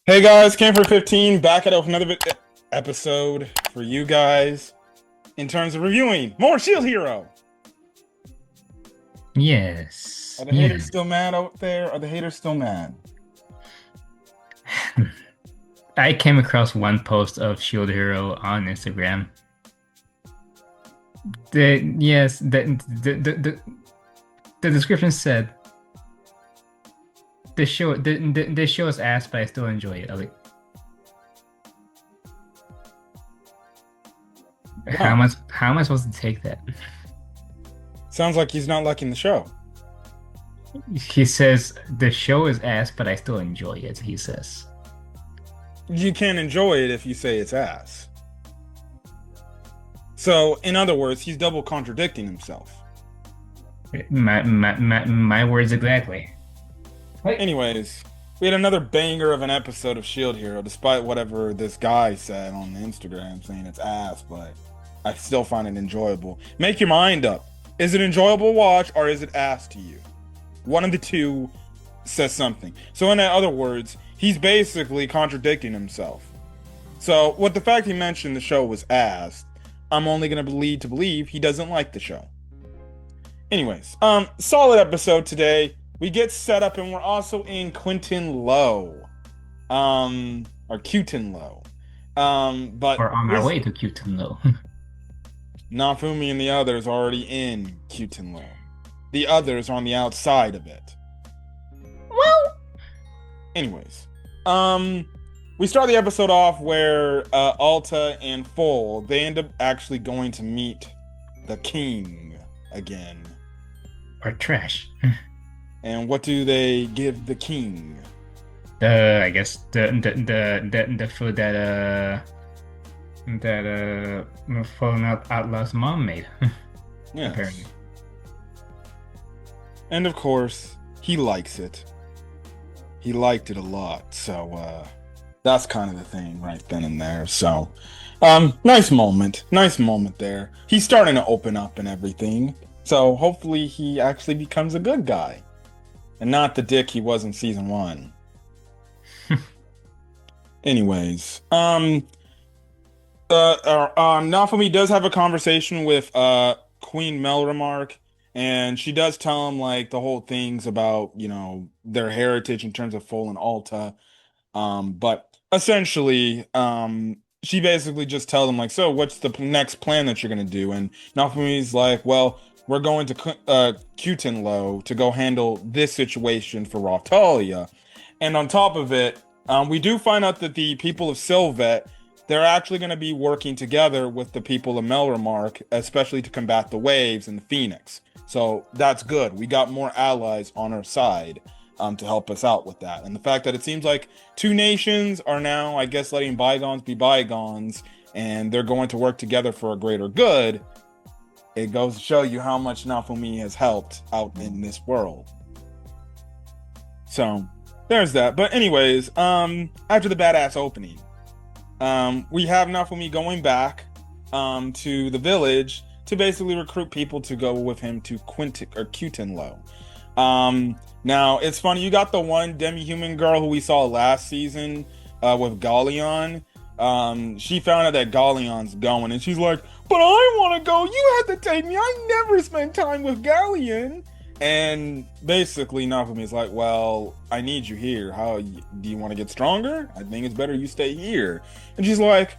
Hey guys, Came for 15 back at another episode for you guys in terms of reviewing more Shield Hero. Yes. Are the haters Yeah. still mad out there? Are the haters still mad? I came across one post of Shield Hero on Instagram. The description said this show is ass, but I still enjoy it. I was like, Wow, how am I supposed to take that? sounds like he's not liking the show. He says the show is ass, but I still enjoy it, he says. You can't enjoy it if you say it's ass. So, in other words, he's double contradicting himself. My words exactly. Right. Anyways, we had another banger of an episode of Shield Hero, despite whatever this guy said on Instagram saying it's ass, but I still find it enjoyable. Make your mind up. Is it enjoyable to watch or is it ass to you? One of the two says something. So in other words, he's basically contradicting himself. So with the fact he mentioned the show was ass, I'm only gonna lead to believe he doesn't like the show. Anyways, solid episode today. We get set up and we're also in Quentin Low. Or Quentin Low. But Or on our this way to Kyuton though. Naofumi and the others are already in Quentin Low. The others are on the outside of it. Well, Anyways, we start the episode off where Alta and Full they end up actually going to meet the king again. or trash. And what do they give the king? I guess the food that Fallen Out Outlaw's mom made. Yes. Apparently. And of course, he likes it. He liked it a lot. So that's kind of the thing right then and there. So nice moment. Nice moment there. He's starting to open up and everything. So hopefully he actually becomes a good guy. And not the dick he was in season 1. Anyways, Naofumi does have a conversation with Queen Melremark, and she does tell him like the whole things about their heritage in terms of Full and Alta. But essentially, she basically just tells him like, so what's the next plan that you're gonna do? And Naofumi's like, well, we're going to Kutenlo to go handle this situation for Raftalia. And on top of it, we do find out that the people of Sylvet, they're actually going to be working together with the people of Melremark, especially to combat the waves and the Phoenix. So that's good. We got more allies on our side to help us out with that. And the fact that it seems like two nations are now, I guess, letting bygones be bygones, and they're going to work together for a greater good, it goes to show you how much Naofumi has helped out in this world. So there's that. But anyways, after the badass opening, we have Naofumi going back to the village to basically recruit people to go with him to Quentinlo. Now it's funny, you got the one demi-human girl who we saw last season with Galleon. She found out that Galleon's going, and she's like, but I want to go. You had to take me. I never spent time with Galleon. And basically, Naofumi's like, well, I need you here. How do you want to get stronger? I think it's better you stay here. And she's like,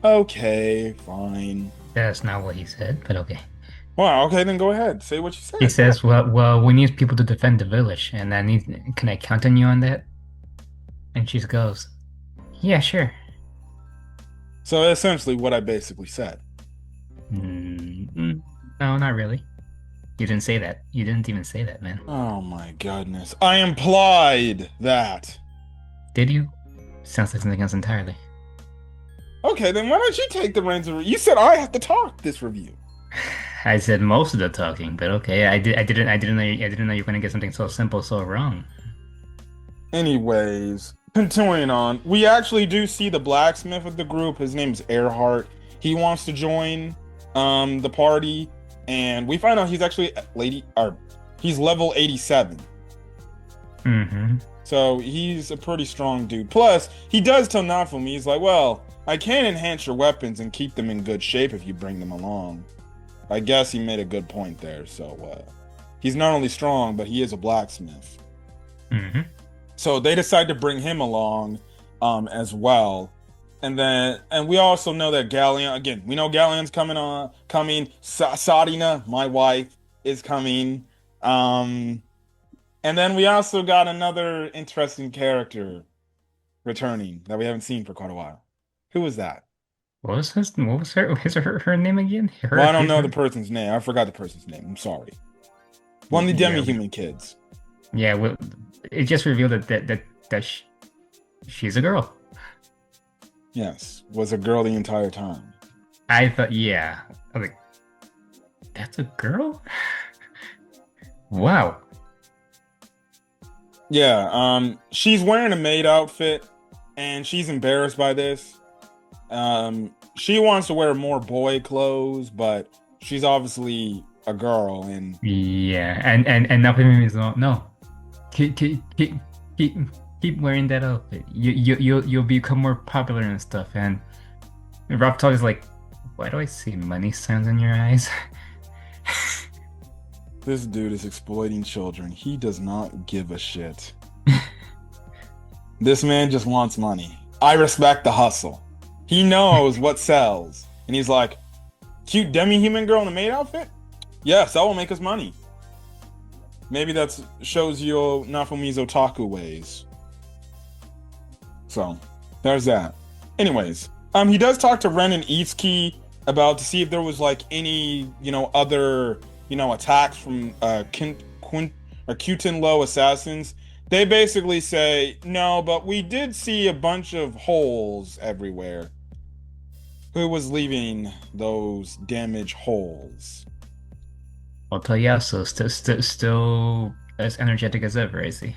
okay, fine. That's not what he said, but okay. Well, okay, then go ahead. Say what you He said. says, well, we need people to defend the village, and can I count on you on that? And she goes, yeah, sure. So essentially what I basically said. No, not really. You didn't say that. You didn't even say that, man. Oh my goodness. I implied that. Did you? Sounds like something else entirely. Okay, then why don't you take the reins of... You said I have to talk this review. I said most of the talking, but okay. I didn't know you were gonna get something so simple so wrong. Anyways, continuing on, we actually do see the blacksmith of the group. His name's Earhart. He wants to join the party, and we find out he's actually he's level 87. Mm-hmm. So he's a pretty strong dude. Plus, he does tell Naofumi, he's like, well, I can enhance your weapons and keep them in good shape if you bring them along. I guess he made a good point there. So he's not only strong, but he is a blacksmith. Mm-hmm. So they decide to bring him along as well. And we also know that Galleon, again, we know Galleon's coming. Sarina, my wife, is coming. Um, and then we also got another interesting character returning that we haven't seen for quite a while. Who was that? What was her name again? Well, I don't His know the her. person's name. I forgot the person's name. I'm sorry. One of the Yeah, demi-human kids. yeah. Well, it just revealed that she's a girl. Yes, was a girl the entire time. I thought, yeah. I was like, that's a girl? Wow. Yeah, she's wearing a maid outfit and she's embarrassed by this. She wants to wear more boy clothes, but she's obviously a girl and Yeah, and Naofumi is all, no. Keep keep keep wearing that outfit. You'll become more popular and stuff. And Rob Todd is like, why do I see money signs in your eyes? this dude is exploiting children. He does not give a shit. This man just wants money. I respect the hustle. He knows what sells. And he's like, cute demi-human girl in a maid outfit? Yes, that will make us money. Maybe that shows you Nafumi's otaku ways. So, there's that. Anyways, he does talk to Ren and Itsuki about to see if there was like any, other, attacks from Kyutin-Low assassins. They basically say, no, but we did see a bunch of holes everywhere. Who was leaving those damaged holes? Well, Toyasu still as energetic as ever, is he?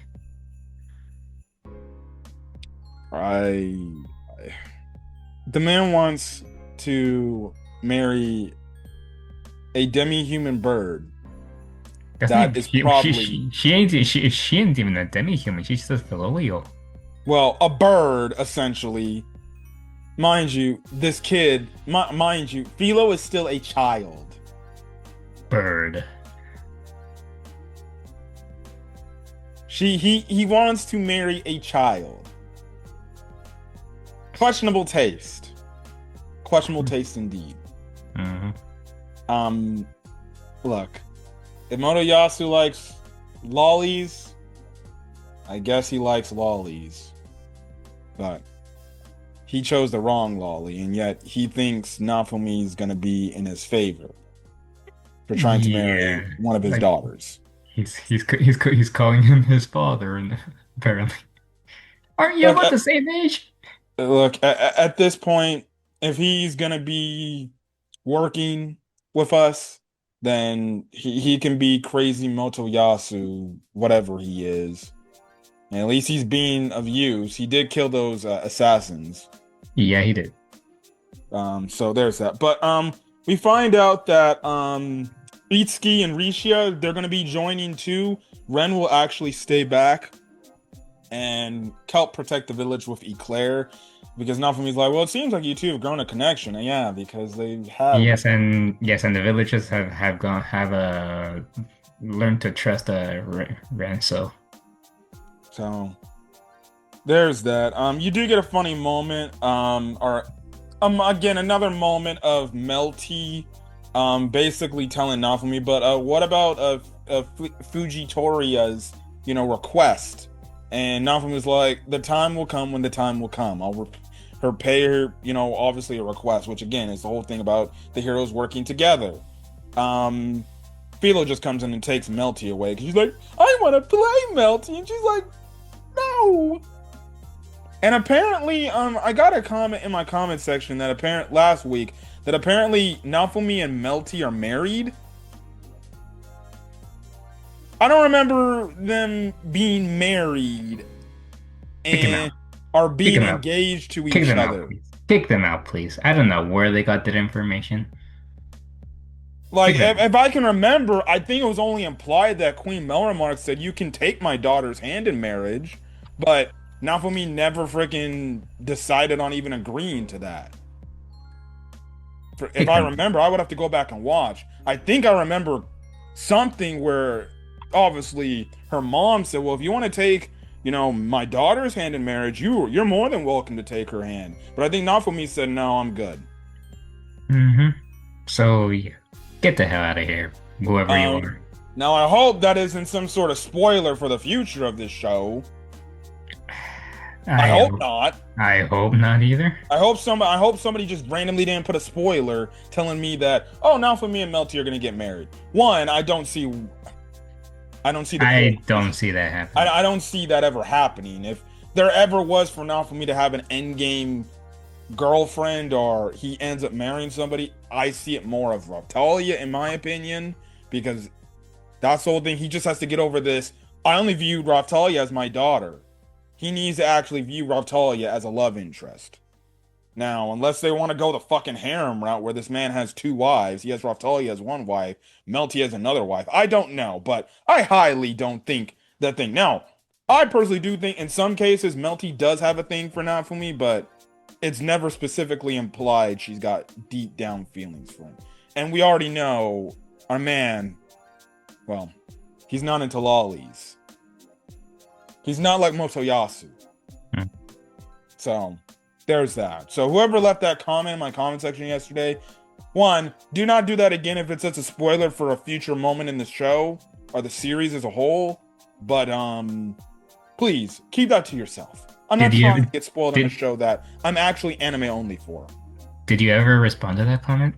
I, the man wants to marry a demi-human bird Doesn't that even is probably, she ain't even a demi-human. She's just a Leo well, a bird essentially. Mind you, this kid, mind you, Philo is still a child. bird. He wants to marry a child. Questionable taste. Questionable taste indeed. Mm-hmm. Um, Look, if Motoyasu likes lollies, I guess he likes lollies. But he chose the wrong lolly, and yet he thinks Nafumi's gonna be in his favor for trying to marry Yeah, one of his like daughters. he's calling him his father, and apparently, aren't you Look, about the same age? at this point, if he's gonna be working with us, then he can be crazy Motoyasu, whatever he is. And at least he's being of use. He did kill those assassins. Yeah, he did. So there's that. But we find out that Itsuki and Rishia, they're gonna be joining too. Ren will actually stay back and help protect the village with Eclair. Because Nafumi's like, well, it seems like you two have grown a connection. And yeah, because they have. Yes, and the villagers have learned to trust Renso. So there's that. You do get a funny moment. Or again, another moment of Melty, basically telling Naofumi, but what about Fujitoria's, request? And Naofumi's like, the time will come when the time will come. Her pay her, obviously a request, which again is the whole thing about the heroes working together. Um, Philo just comes in and takes Melty away because she's like, I want to play Melty, and she's like, no. And apparently, I got a comment in my comment section that last week that apparently Naofumi and Melty are married. I don't remember them being married Kick him out. and are Kick being him out. engaged to Kick each them out, other. please. Kick them out, please. I don't know where they got that information. Like, Exactly. if I can remember, I think it was only implied that Queen Melremark said, you can take my daughter's hand in marriage, but Naofumi never freaking decided on even agreeing to that. If I Exactly. remember, I would have to go back and watch. I think I remember something where obviously her mom said, "Well, if you want to take, my daughter's hand in marriage, you're more than welcome to take her hand." But I think Naofumi said, "No, I'm good." Hmm. So yeah, get the hell out of here, whoever you Um, are. Now I hope that isn't some sort of spoiler for the future of this show. I I hope hope, not. I hope not either. I hope somebody just randomly didn't put a spoiler telling me that, oh, Naofumi and Melty are gonna get married. One, I don't see the I don't correlation. see that I, happening. I don't see that ever happening. If there ever was for now for me to have an endgame girlfriend or he ends up marrying somebody, I see it more of Raptalia, in my opinion, because that's the whole thing. He just has to get over this. I only view Raptalia as my daughter. He needs to actually view Raptalia as a love interest. Now, unless they want to go the fucking harem route where this man has two wives, he has Raftalia as one wife, Melty as another wife. I don't know, but I highly don't think that thing. Now, I personally do think in some cases Melty does have a thing for Naofumi, but it's never specifically implied she's got deep down feelings for him. And we already know our man, well, he's not into lollies. He's not like Motoyasu. Hmm. So there's that. So whoever left that comment in my comment section yesterday, one, do not do that again if it's such a spoiler for a future moment in the show or the series as a whole. But please keep that to yourself. I'm not Did you trying ever to get spoiled on a did show that I'm actually anime only for. did you ever respond to that comment?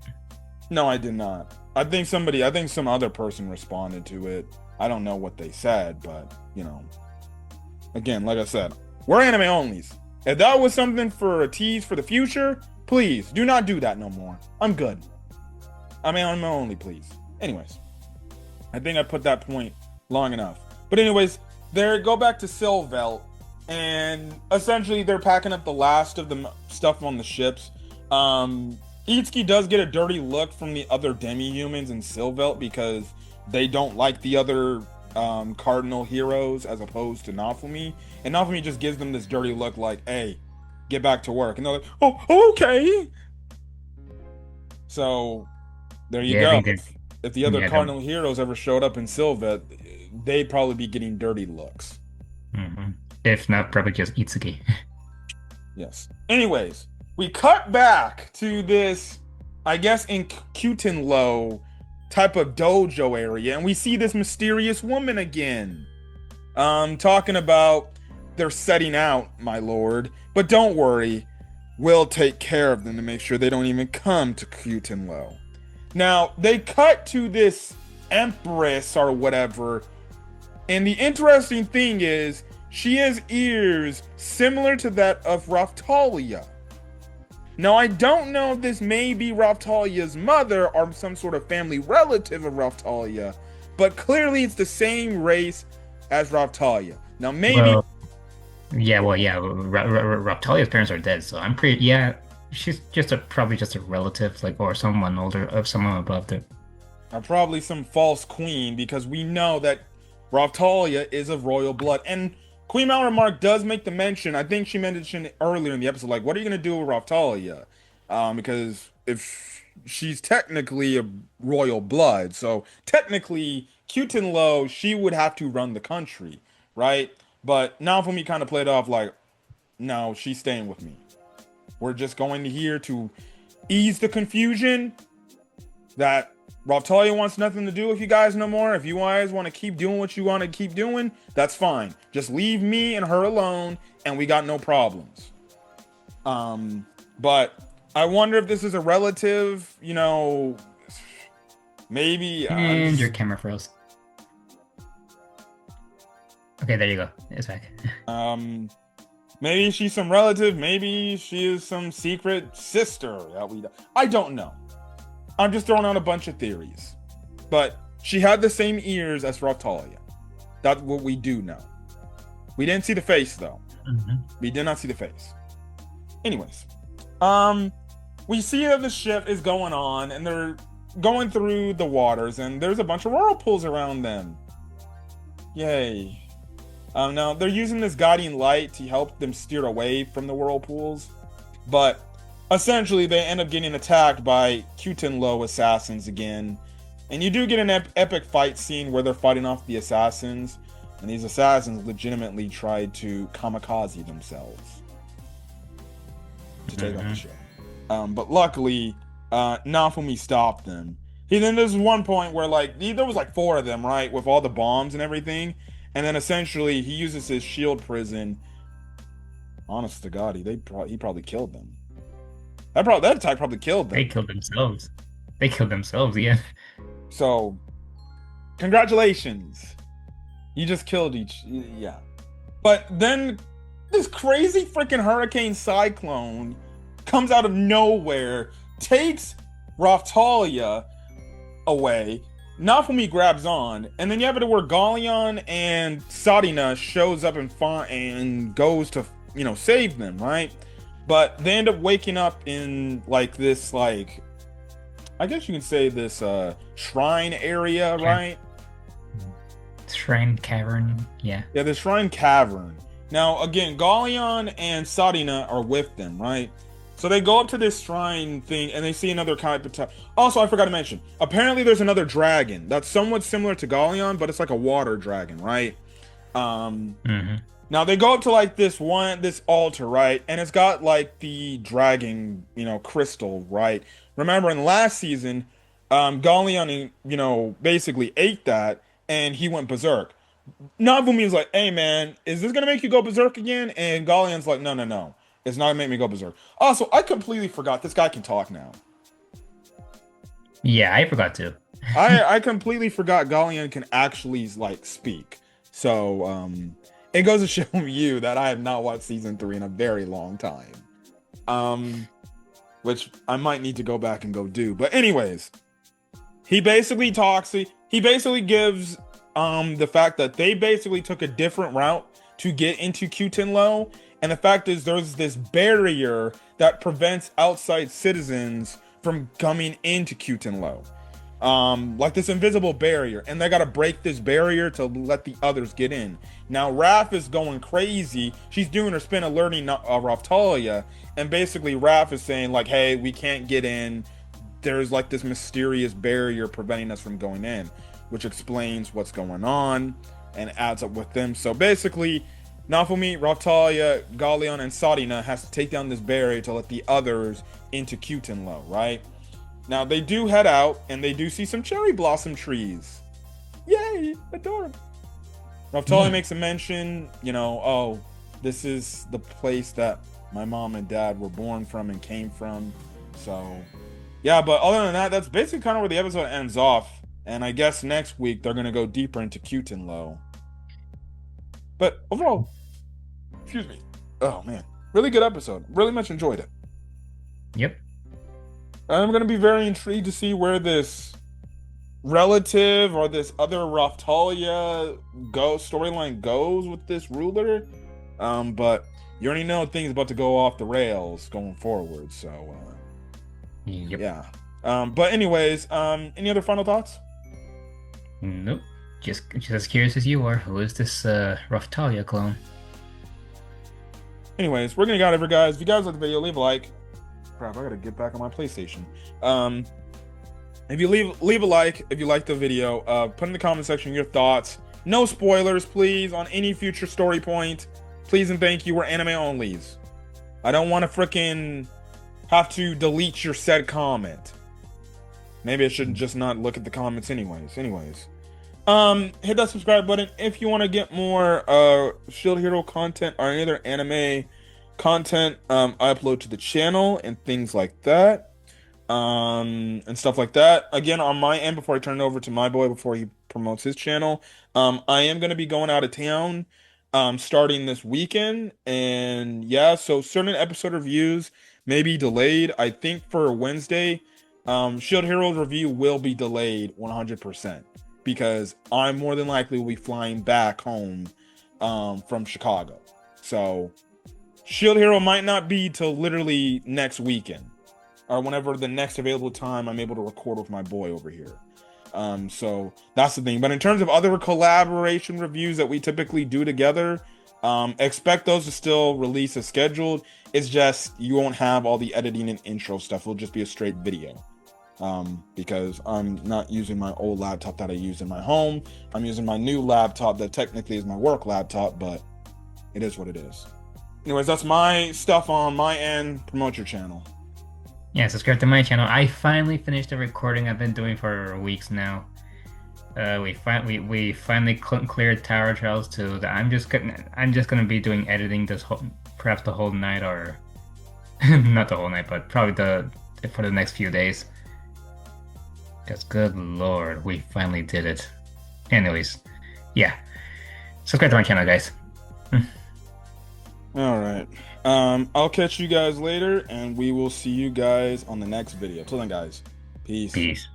No, I did not. I think some other person responded to it. I don't know what they said, but again, like I said, we're anime onlys. If that was something for a tease for the future, please do not do that no more. I'm good. I mean, I'm only, please. Anyways, I think I put that point long enough. But anyways, they go back to Sylvelt, and essentially they're packing up the last of the stuff on the ships. Itsuki does get a dirty look from the other demi-humans in Sylvelt because they don't like the other cardinal heroes as opposed to Naofumi. And Naofumi just gives them this dirty look like, hey, get back to work. And they're like, oh, okay. So there you Yeah, I go. think that If the other yeah, the, cardinal heroes ever showed up in Sylvet, they'd probably be getting dirty looks. mhm. If not, probably just Itsuki. Yes. Anyways, we cut back to this, I guess, in Kutenlo type of dojo area, and we see this mysterious woman again. Talking about they're setting out, my lord. But don't worry, we'll take care of them to make sure they don't even come to Kutenlo. Now, they cut to this empress or whatever, and the interesting thing is, she has ears similar to that of Raftalia. Now, I don't know if this may be Raftalia's mother or some sort of family relative of Raftalia, but clearly it's the same race as Raftalia. Now, maybe, Well, yeah, well, yeah, Raptalia's parents are dead, so I'm pretty, yeah, she's just probably just a relative, like, or someone older, of someone above them. probably some false queen, because we know that Raftalia is of royal blood. And Queen Malremark does make the mention, I think she mentioned it earlier in the episode, like, what are you going to do with Raftalia? Because if she's technically a royal blood, so technically, Kutenlo, she would have to run the country, right? But Naofumi kind of played off like, no, she's staying with me. We're just going here to ease the confusion that Raptalia wants nothing to do with you guys no more. If you guys want to keep doing what you want to keep doing, that's fine. Just leave me and her alone, and we got no problems. But I wonder if this is a relative, maybe I'm And your just camera froze. Okay, there you go. It's back. maybe she's some relative, maybe she is some secret sister that I don't know. I'm just throwing out a bunch of theories. But she had the same ears as Raftalia. That's what we do know. We didn't see the face though. Mhm. We did not see the face. Anyways, we see that the ship is going on, and going through the waters, and there's a bunch of whirlpools around them. Yay. Now they're using this guiding light to help them steer away from the whirlpools, but essentially they end up getting attacked by Kutenlo assassins again. And you do get an epic fight scene where they're fighting off the assassins, and these assassins legitimately tried to kamikaze themselves to take on the ship. But luckily, Naofumi stopped them. Then there's one point where there was like four of them, right, with all the bombs and everything, and then essentially he uses his shield prison. Honest to God, he probably killed them. That attack probably killed them. They killed themselves. They killed themselves, yeah. So, congratulations. You just killed yeah. But then this crazy freaking hurricane cyclone comes out of nowhere, takes Raftalia away. Naofumi grabs on, and then you have it where Galleon and Sarina shows up and goes to, save them, right? But they end up waking up in this I guess you can say this shrine area, right? Shrine cavern, yeah. Yeah, the shrine cavern. Now, again, Galleon and Sarina are with them, right? So they go up to this shrine thing, and they see another kind of... Also, I forgot to mention, apparently there's another dragon that's somewhat similar to Galleon, but it's like a water dragon, right? Now, they go up to this altar, right? And it's got the dragon, crystal, right? Remember, in last season, Galleon, basically ate that, and he went berserk. Naofumi was like, hey, man, is this going to make you go berserk again? And Galleon's like, no. It's not going to make me go berserk. Also, I completely forgot this guy can talk now. Yeah, I forgot too. I completely forgot Galleon can actually, speak. So, it goes to show you that I have not watched season 3 in a very long time. Which I might need to go back and go do. But anyways, he basically talks. He basically gives the fact that they basically took a different route to get into Kutenlo, and the fact is there's this barrier that prevents outside citizens from coming into Kutenlo. This invisible barrier, and they gotta break this barrier to let the others get in. Now Raph is going crazy. She's doing her spin alerting Raftalia, and basically Raph is saying hey, we can't get in. There's this mysterious barrier preventing us from going in, which explains what's going on and adds up with them. So basically, Naofumi, Raftalia, Galleon, and Sarina has to take down this barrier to let the others into Kutenlo, right? Now, they do head out, and they do see some cherry blossom trees. Yay! Adorable. Raftalia makes a mention, oh, this is the place that my mom and dad were born from and came from. So, yeah, but other than that, that's basically kind of where the episode ends off. And I guess next week, they're going to go deeper into Kutenlo. But overall, excuse me. Oh, man. Really good episode. Really much enjoyed it. Yep. I'm going to be very intrigued to see where this relative or this other Raftalia storyline goes with this ruler. But you already know things about to go off the rails going forward. So, yep. Yeah. But anyways, any other final thoughts? Nope. Just as curious as you are. Who is this Raftalia clone? Anyways, we're gonna get out of here, guys. If you guys like the video, leave a like. Crap, I gotta get back on my PlayStation. If you leave a like if you like the video, put in the comment section your thoughts. No spoilers, please, on any future story point. Please and thank you. We're anime onlys. I don't want to freaking have to delete your said comment. Maybe I should just not look at the comments anyways. Hit that subscribe button if you want to get more Shield Hero content or any other anime content I upload to the channel and things like that. And stuff like that. Again, on my end, before I turn it over to my boy before he promotes his channel, I am going to be going out of town starting this weekend, and yeah, so certain episode reviews may be delayed. I think for Wednesday, Shield Heroes review will be delayed 100% because I more than likely will be flying back home from Chicago. So Shield Hero might not be till literally next weekend. or whenever the next available time I'm able to record with my boy over here. So that's the thing. But in terms of other collaboration reviews that we typically do together, expect those to still release as scheduled. It's just you won't have all the editing and intro stuff. It'll just be a straight video. Because I'm not using my old laptop that I use in my home. I'm using my new laptop that technically is my work laptop, but it is what it is. Anyways, that's my stuff on my end. Promote your channel. Yeah, subscribe to my channel. I finally finished the recording I've been doing for weeks now. We finally cleared Tower Trails too. I'm just gonna be doing editing this whole perhaps the whole night or not the whole night, but probably the for the next few days. Because good lord, we finally did it. Anyways, yeah. Subscribe to my channel, guys. All right. I'll catch you guys later, and we will see you guys on the next video. Till then, guys, peace. Peace.